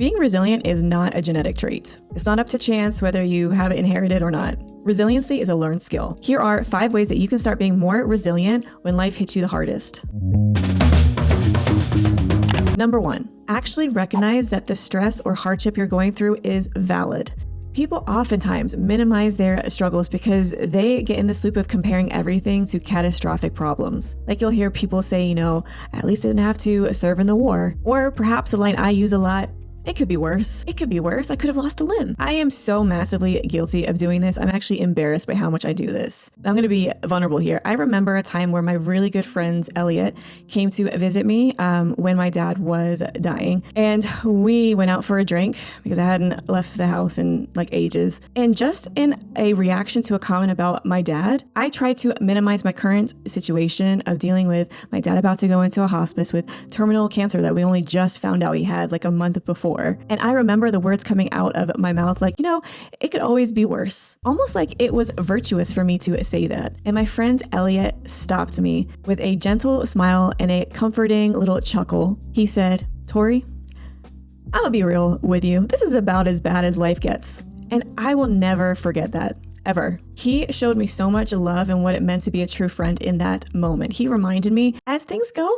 Being resilient is not a genetic trait. It's not up to chance whether you have it inherited or not. Resiliency is a learned skill. Here are 5 ways that you can start being more resilient when life hits you the hardest. Number 1, actually recognize that the stress or hardship you're going through is valid. People oftentimes minimize their struggles because they get in this loop of comparing everything to catastrophic problems. Like you'll hear people say, at least I didn't have to serve in the war. Or perhaps the line I use a lot, it could be worse. It could be worse. I could have lost a limb. I am so massively guilty of doing this. I'm actually embarrassed by how much I do this. I'm going to be vulnerable here. I remember a time where my really good friend Elliot came to visit me when my dad was dying. And we went out for a drink because I hadn't left the house in ages. And just in a reaction to a comment about my dad, I tried to minimize my current situation of dealing with my dad about to go into a hospice with terminal cancer that we only just found out he had a month before. And I remember the words coming out of my mouth it could always be worse. Almost like it was virtuous for me to say that. And my friend Elliot stopped me with a gentle smile and a comforting little chuckle. He said, "Tori, I'm gonna be real with you. This is about as bad as life gets." And I will never forget that. Ever. He showed me so much love and what it meant to be a true friend in that moment. He reminded me, as things go,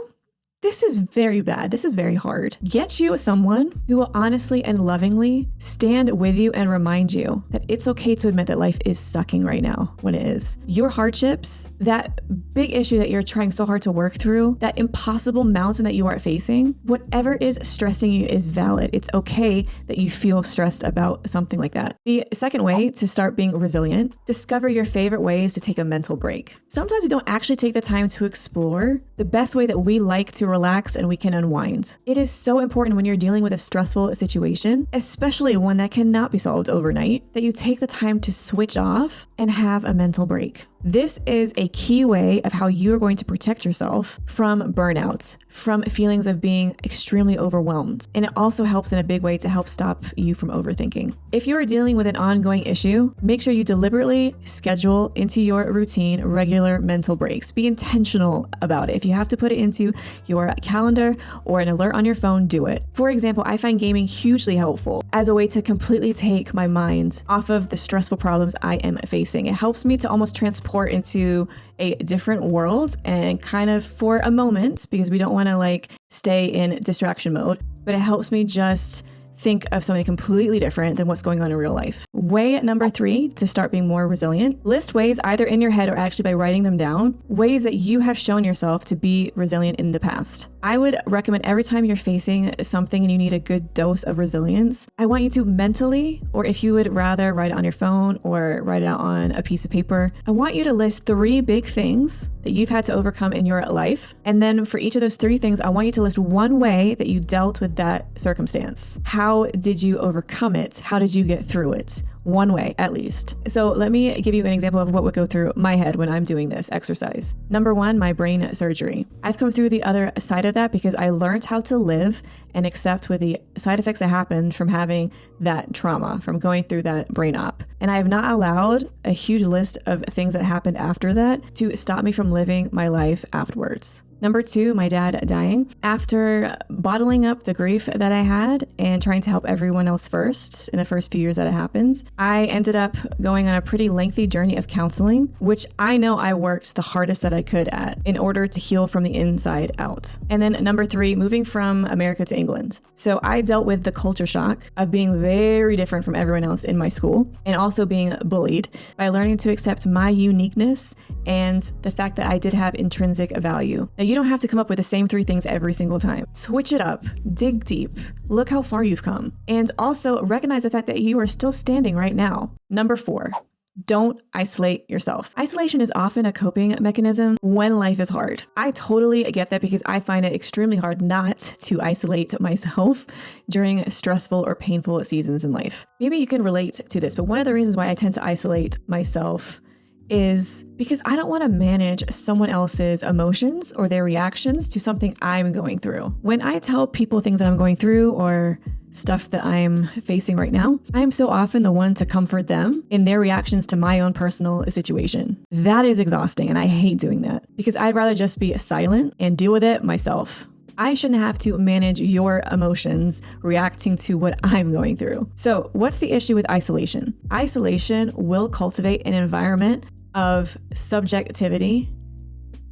this is very bad. This is very hard. Get you someone who will honestly and lovingly stand with you and remind you that it's okay to admit that life is sucking right now when it is. Your hardships, that big issue that you're trying so hard to work through, that impossible mountain that you are facing, whatever is stressing you is valid. It's okay that you feel stressed about something like that. The second way to start being resilient, discover your favorite ways to take a mental break. Sometimes we don't actually take the time to explore the best way that we like to relax and we can unwind. It is so important when you're dealing with a stressful situation, especially one that cannot be solved overnight, that you take the time to switch off and have a mental break. This is a key way of how you're going to protect yourself from burnout, from feelings of being extremely overwhelmed. And it also helps in a big way to help stop you from overthinking. If you are dealing with an ongoing issue, make sure you deliberately schedule into your routine regular mental breaks. Be intentional about it. If you have to put it into your calendar or an alert on your phone, do it. For example, I find gaming hugely helpful as a way to completely take my mind off of the stressful problems I am facing. It helps me to almost transport into a different world and kind of for a moment, because we don't want to stay in distraction mode, but it helps me just think of something completely different than what's going on in real life. Way number 3 to start being more resilient, list ways either in your head or actually by writing them down, ways that you have shown yourself to be resilient in the past. I would recommend every time you're facing something and you need a good dose of resilience, I want you to mentally, or if you would rather write it on your phone or write it out on a piece of paper, I want you to list 3 big things that you've had to overcome in your life. And then for each of those 3 things, I want you to list one way that you dealt with that circumstance. How did you overcome it? How did you get through it? One way, at least. So let me give you an example of what would go through my head when I'm doing this exercise. Number 1, my brain surgery. I've come through the other side of that because I learned how to live and accept with the side effects that happened from having that trauma, from going through that brain op. And I have not allowed a huge list of things that happened after that to stop me from living my life afterwards. Number 2, my dad dying. After bottling up the grief that I had and trying to help everyone else first in the first few years that it happened, I ended up going on a pretty lengthy journey of counseling, which I know I worked the hardest that I could at in order to heal from the inside out. And then number 3, moving from America to England. So I dealt with the culture shock of being very different from everyone else in my school and also being bullied by learning to accept my uniqueness and the fact that I did have intrinsic value. Now, you don't have to come up with the same 3 things every single time. Switch it up, dig deep, look how far you've come, and also recognize the fact that you are still standing right now. Number 4, don't isolate yourself. Isolation is often a coping mechanism when life is hard. I totally get that because I find it extremely hard not to isolate myself during stressful or painful seasons in life. Maybe you can relate to this, but one of the reasons why I tend to isolate myself is because I don't want to manage someone else's emotions or their reactions to something I'm going through. When I tell people things that I'm going through or stuff that I'm facing right now, I'm so often the one to comfort them in their reactions to my own personal situation. That is exhausting, and I hate doing that because I'd rather just be silent and deal with it myself. I shouldn't have to manage your emotions reacting to what I'm going through. So what's the issue with isolation? Isolation will cultivate an environment of subjectivity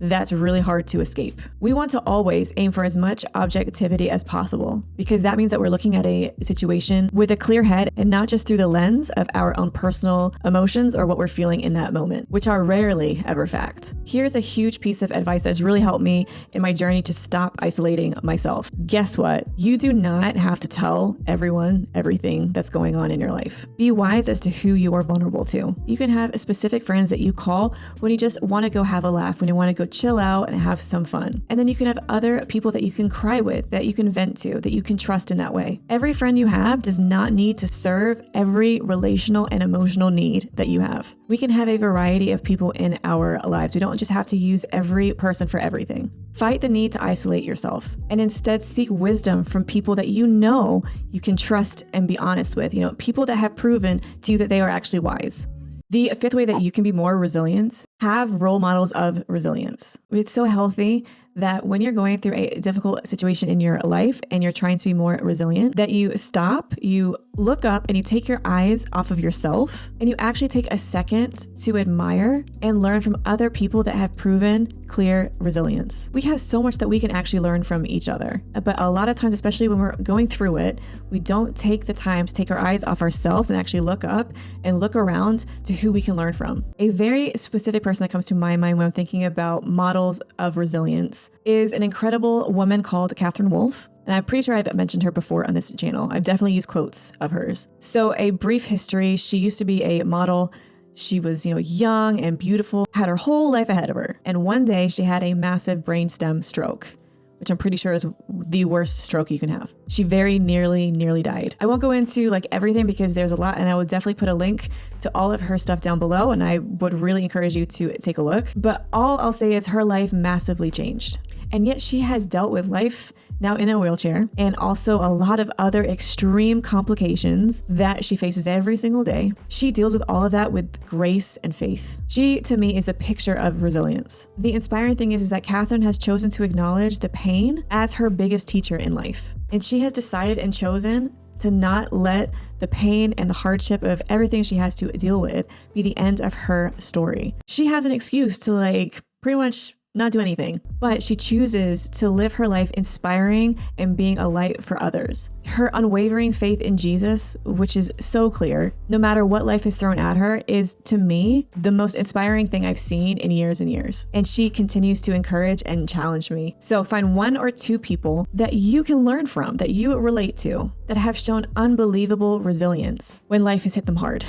that's really hard to escape. We want to always aim for as much objectivity as possible, because that means that we're looking at a situation with a clear head and not just through the lens of our own personal emotions or what we're feeling in that moment, which are rarely ever fact. Here's a huge piece of advice that's really helped me in my journey to stop isolating myself. Guess what? You do not have to tell everyone everything that's going on in your life. Be wise as to who you are vulnerable to. You can have specific friends that you call when you just want to go have a laugh, when you want to go chill out and have some fun. And then you can have other people that you can cry with, that you can vent to, that you can trust in that way. Every friend you have does not need to serve every relational and emotional need that you have. We can have a variety of people in our lives. We don't just have to use every person for everything. Fight the need to isolate yourself and instead seek wisdom from people that you know you can trust and be honest with. People that have proven to you that they are actually wise. The fifth way that you can be more resilient, have role models of resilience. It's so healthy that when you're going through a difficult situation in your life and you're trying to be more resilient, that you stop, you look up and you take your eyes off of yourself and you actually take a second to admire and learn from other people that have proven clear resilience. We have so much that we can actually learn from each other. But a lot of times, especially when we're going through it, we don't take the time to take our eyes off ourselves and actually look up and look around to who we can learn from. A very specific person that comes to my mind when I'm thinking about models of resilience is an incredible woman called Katherine Wolf. And I'm pretty sure I've mentioned her before on this channel. I've definitely used quotes of hers. So a brief history, she used to be a model. She was, young and beautiful, had her whole life ahead of her. And one day she had a massive brainstem stroke, which I'm pretty sure is the worst stroke you can have. She very nearly died. I won't go into everything because there's a lot, and I will definitely put a link to all of her stuff down below, and I would really encourage you to take a look. But all I'll say is her life massively changed. And yet she has dealt with life now in a wheelchair and also a lot of other extreme complications that she faces every single day. She deals with all of that with grace and faith. She, to me, is a picture of resilience. The inspiring thing is that Katherine has chosen to acknowledge the pain as her biggest teacher in life. And she has decided and chosen to not let the pain and the hardship of everything she has to deal with be the end of her story. She has an excuse to pretty much not do anything, but she chooses to live her life inspiring and being a light for others. Her unwavering faith in Jesus, which is so clear, no matter what life has thrown at her, is to me the most inspiring thing I've seen in years and years. And she continues to encourage and challenge me. So find one or two people that you can learn from, that you relate to, that have shown unbelievable resilience when life has hit them hard.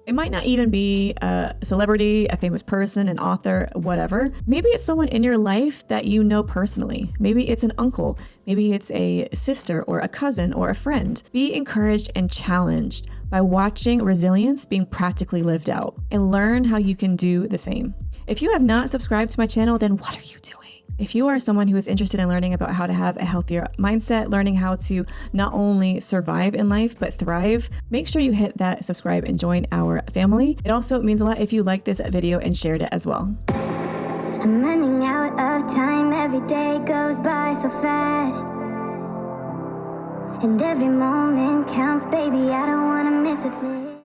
It might not even be a celebrity, a famous person, an author, whatever. Maybe it's someone in your life that you know personally. Maybe it's an uncle. Maybe it's a sister or a cousin or a friend. Be encouraged and challenged by watching resilience being practically lived out and learn how you can do the same. If you have not subscribed to my channel, then what are you doing? If you are someone who is interested in learning about how to have a healthier mindset, learning how to not only survive in life, but thrive, make sure you hit that subscribe and join our family. It also means a lot if you like this video and shared it as well. I'm running out of time, every day goes by so fast. And every moment counts, baby, I don't wanna miss a thing.